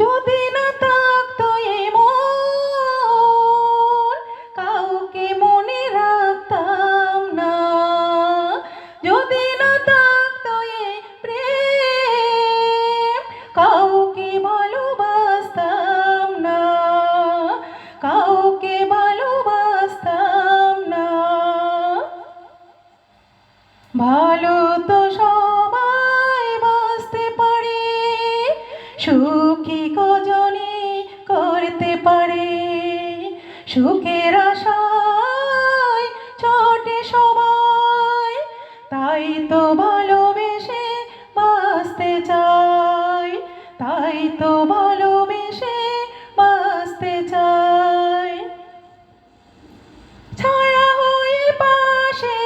যদি না থাকতো এমন, কাউকে মনে রাখতাম না। যদি না থাকতো এ প্রেম, কাউকে ভালোবাসতাম না, কাউকে ভালোবাসতাম না। ভালো তো সবাই বাসতে পারে, সুখী কজনে করতে পারে। সুখের আশায় ছোটে সবাই, তাই তো ভালোবেসে বাসতে চাই, তাই তো ভালোবেসে বাসতে চাই। ছায়া হয়ে পাশে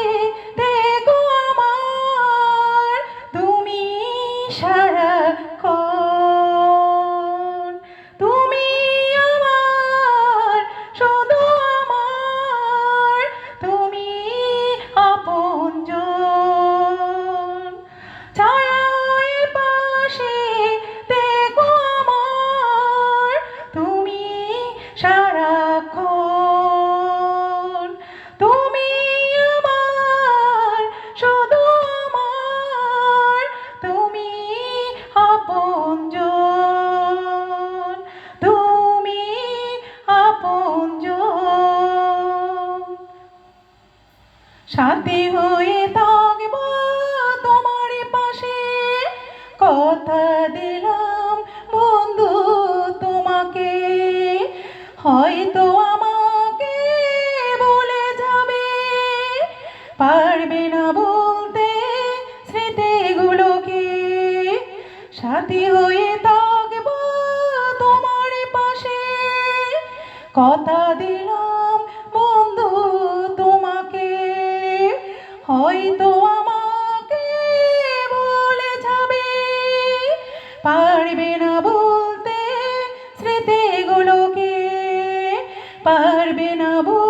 থেকো আমার, তুমি সারাক্ষণ। তুমি আমার, শুধু আমার, তুমি আপনজন। ছায়া হয়ে পাশে থেকো আমার, তুমি সারাক্ষণ। তুমি আমার, শুধু আমার, তুমি আপনজন, তুমি আপনজন। সাথী হয়ে থাকবো তোমার পাশে, কথা দিলাম বন্ধু তোমাকে। হয়তো আমাকে বলে যাবে, পারবে না বলতে স্মৃতিগুলোকে। সাথী হয়ে থাকবো তোমার পাশে, কথা দিলাম বন্ধু তোমাকে। হয়তো আমাকে বলে যাবে, পারবে না বলতে স্মৃতিগুলোকে, পারবে না বলতে।